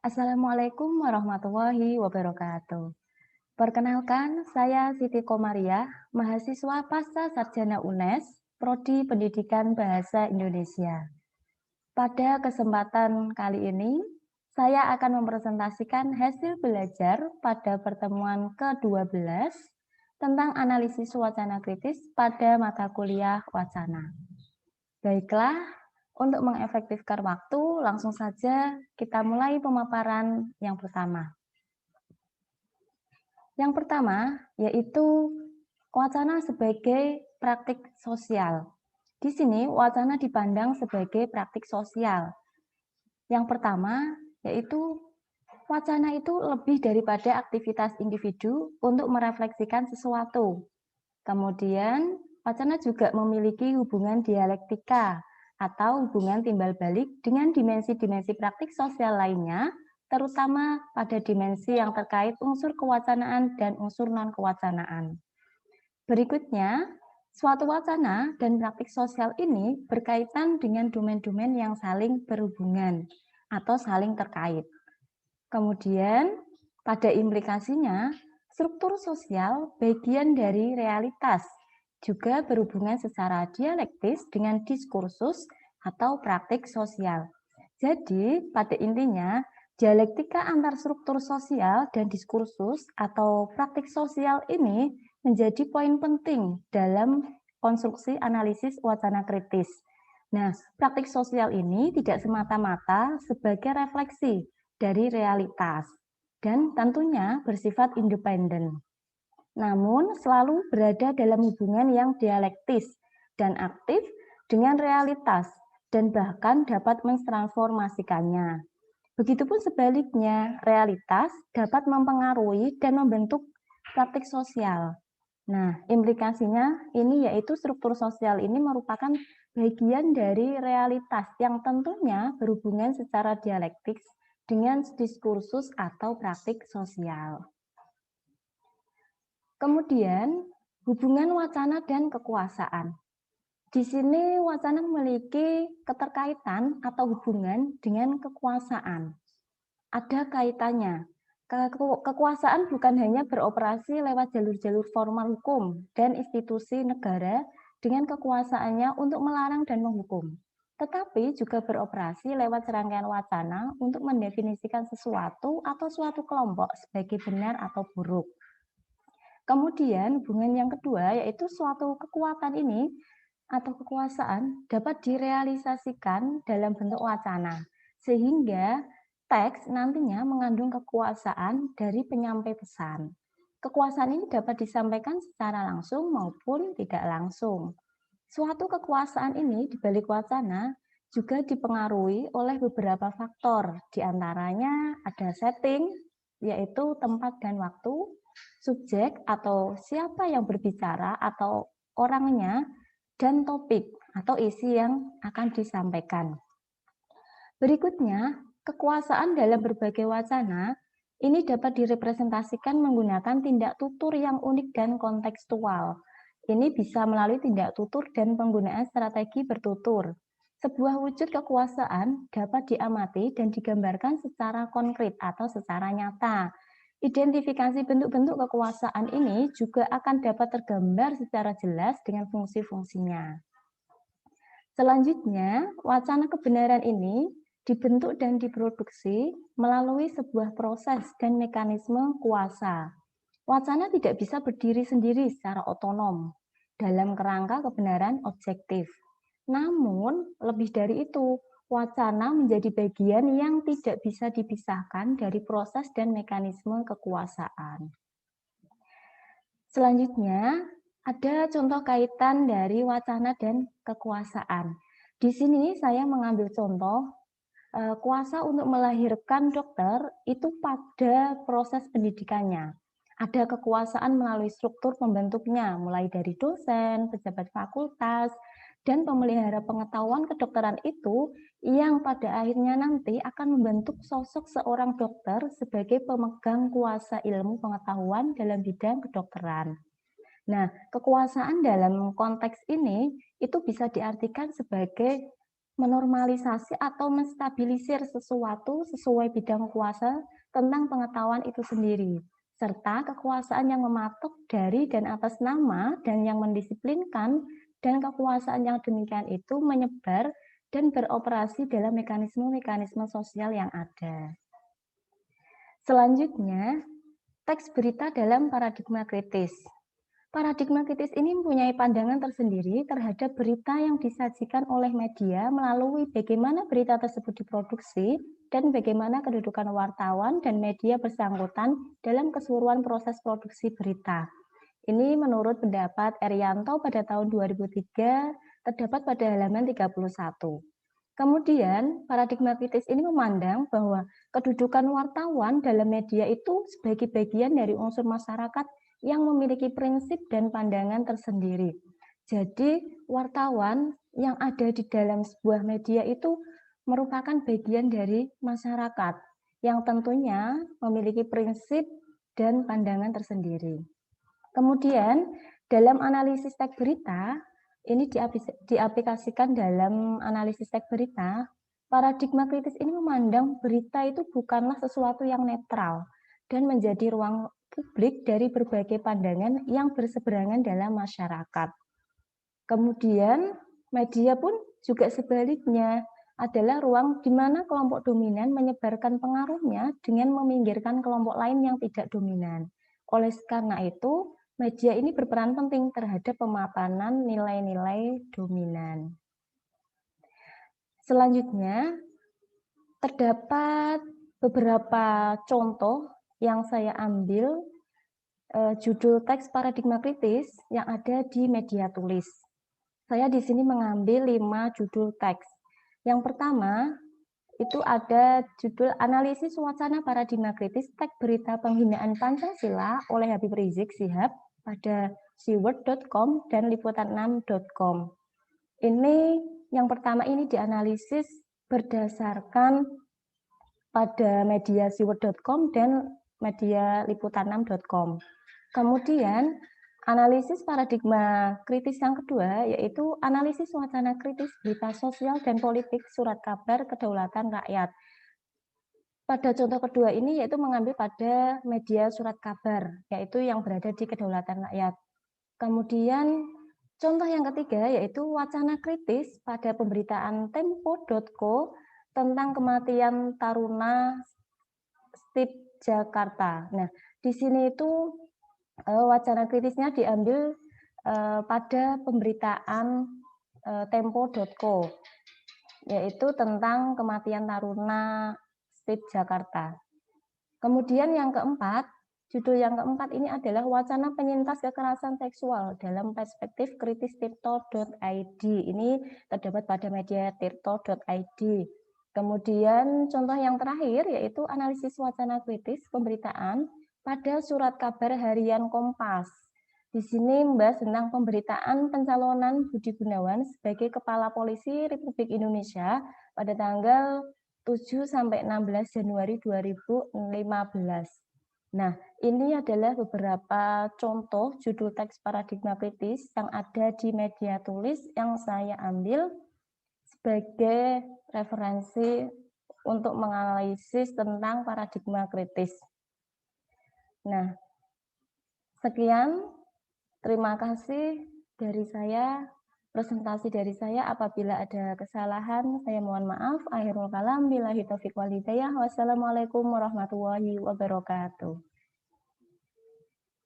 Assalamualaikum warahmatullahi wabarakatuh. Perkenalkan, saya Siti Komariah, mahasiswa Pasca Sarjana UNES, Prodi Pendidikan Bahasa Indonesia. Pada kesempatan kali ini, saya akan mempresentasikan hasil belajar pada pertemuan ke-12 tentang analisis wacana kritis pada mata kuliah wacana. Baiklah, untuk mengefektifkan waktu, langsung saja kita mulai pemaparan yang pertama. Yang pertama, yaitu wacana sebagai praktik sosial. Di sini, wacana dipandang sebagai praktik sosial. Yang pertama, yaitu wacana itu lebih daripada aktivitas individu untuk merefleksikan sesuatu. Kemudian, wacana juga memiliki hubungan dialektika atau hubungan timbal balik dengan dimensi-dimensi praktik sosial lainnya, terutama pada dimensi yang terkait unsur kewacanaan dan unsur non-kewacanaan. Berikutnya, suatu wacana dan praktik sosial ini berkaitan dengan domain-domain yang saling berhubungan atau saling terkait. Kemudian, pada implikasinya, struktur sosial bagian dari realitas, juga berhubungan secara dialektis dengan diskursus atau praktik sosial. Jadi, pada intinya, dialektika antar struktur sosial dan diskursus atau praktik sosial ini menjadi poin penting dalam konstruksi analisis wacana kritis. Nah, praktik sosial ini tidak semata-mata sebagai refleksi dari realitas dan tentunya bersifat independen. Namun selalu berada dalam hubungan yang dialektis dan aktif dengan realitas dan bahkan dapat mentransformasikannya. Begitupun sebaliknya, realitas dapat mempengaruhi dan membentuk praktik sosial. Nah, implikasinya ini yaitu struktur sosial ini merupakan bagian dari realitas yang tentunya berhubungan secara dialektis dengan diskursus atau praktik sosial. Kemudian, hubungan wacana dan kekuasaan. Di sini wacana memiliki keterkaitan atau hubungan dengan kekuasaan. Ada kaitannya. Kekuasaan bukan hanya beroperasi lewat jalur-jalur formal hukum dan institusi negara dengan kekuasaannya untuk melarang dan menghukum, tetapi juga beroperasi lewat serangkaian wacana untuk mendefinisikan sesuatu atau suatu kelompok sebagai benar atau buruk. Kemudian hubungan yang kedua yaitu suatu kekuatan ini atau kekuasaan dapat direalisasikan dalam bentuk wacana, sehingga teks nantinya mengandung kekuasaan dari penyampai pesan. Kekuasaan ini dapat disampaikan secara langsung maupun tidak langsung. Suatu kekuasaan ini di balik wacana juga dipengaruhi oleh beberapa faktor, diantaranya ada setting, yaitu tempat dan waktu, subjek atau siapa yang berbicara atau orangnya, dan topik atau isi yang akan disampaikan. Berikutnya, kekuasaan dalam berbagai wacana ini dapat direpresentasikan menggunakan tindak tutur yang unik dan kontekstual. Ini bisa melalui tindak tutur dan penggunaan strategi bertutur. Sebuah wujud kekuasaan dapat diamati dan digambarkan secara konkret atau secara nyata. Identifikasi bentuk-bentuk kekuasaan ini juga akan dapat tergambar secara jelas dengan fungsi-fungsinya. Selanjutnya, wacana kebenaran ini dibentuk dan diproduksi melalui sebuah proses dan mekanisme kuasa. Wacana tidak bisa berdiri sendiri secara otonom dalam kerangka kebenaran objektif. Namun, lebih dari itu, wacana menjadi bagian yang tidak bisa dipisahkan dari proses dan mekanisme kekuasaan. Selanjutnya, ada contoh kaitan dari wacana dan kekuasaan. Di sini saya mengambil contoh kuasa untuk melahirkan dokter itu pada proses pendidikannya. Ada kekuasaan melalui struktur pembentuknya, mulai dari dosen, pejabat fakultas, dan pemelihara pengetahuan kedokteran itu yang pada akhirnya nanti akan membentuk sosok seorang dokter sebagai pemegang kuasa ilmu pengetahuan dalam bidang kedokteran. Nah, kekuasaan dalam konteks ini itu bisa diartikan sebagai menormalisasi atau menstabilisir sesuatu sesuai bidang kuasa tentang pengetahuan itu sendiri, serta kekuasaan yang mematok dari dan atas nama dan yang mendisiplinkan, dan kekuasaan yang demikian itu menyebar dan beroperasi dalam mekanisme-mekanisme sosial yang ada. Selanjutnya, teks berita dalam paradigma kritis. Paradigma kritis ini mempunyai pandangan tersendiri terhadap berita yang disajikan oleh media melalui bagaimana berita tersebut diproduksi dan bagaimana kedudukan wartawan dan media bersangkutan dalam keseluruhan proses produksi berita. Ini menurut pendapat Erianto pada tahun 2003 terdapat pada halaman 31. Kemudian, paradigma kritis ini memandang bahwa kedudukan wartawan dalam media itu sebagai bagian dari unsur masyarakat yang memiliki prinsip dan pandangan tersendiri. Jadi, wartawan yang ada di dalam sebuah media itu merupakan bagian dari masyarakat yang tentunya memiliki prinsip dan pandangan tersendiri. Kemudian, dalam analisis teks berita, ini diaplikasikan dalam analisis teks berita, paradigma kritis ini memandang berita itu bukanlah sesuatu yang netral dan menjadi ruang publik dari berbagai pandangan yang berseberangan dalam masyarakat. Kemudian, media pun juga sebaliknya adalah ruang di mana kelompok dominan menyebarkan pengaruhnya dengan meminggirkan kelompok lain yang tidak dominan. Oleh karena itu, media ini berperan penting terhadap pemapanan nilai-nilai dominan. Selanjutnya, terdapat beberapa contoh yang saya ambil judul teks paradigma kritis yang ada di media tulis. Saya di sini mengambil 5 judul teks. Yang pertama, itu ada judul Analisis Wacana Paradigma Kritis Teks Berita Penghinaan Pancasila oleh Habib Rizik Syihab pada siword.com dan liputan6.com. Ini yang pertama ini dianalisis berdasarkan pada media siword.com dan media liputan6.com. Kemudian analisis paradigma kritis yang kedua yaitu analisis wacana kritis berita sosial dan politik surat kabar kedaulatan rakyat. Pada contoh kedua ini yaitu mengambil pada media surat kabar, yaitu yang berada di kedaulatan rakyat. Kemudian contoh yang ketiga yaitu wacana kritis pada pemberitaan Tempo.co tentang kematian Taruna Stip Jakarta. Nah, di sini itu wacana kritisnya diambil pada pemberitaan Tempo.co, yaitu tentang kematian Taruna Stip Jakarta. Kemudian yang keempat, judul yang keempat ini adalah wacana penyintas kekerasan seksual dalam perspektif kritis tirto.id. Ini terdapat pada media tirto.id. Kemudian contoh yang terakhir yaitu analisis wacana kritis pemberitaan pada surat kabar harian Kompas. Di sini membahas tentang pemberitaan pencalonan Budi Gunawan sebagai Kepala Polisi Republik Indonesia pada tanggal 7 sampai 16 Januari 2015. Nah, ini adalah beberapa contoh judul teks paradigma kritis yang ada di media tulis yang saya ambil sebagai referensi untuk menganalisis tentang paradigma kritis. Nah, sekian. Terima kasih dari saya, presentasi dari saya. Apabila ada kesalahan, saya mohon maaf. Akhirul kalam, billahi taufiq wal hidayah. Wassalamualaikum warahmatullahi wabarakatuh.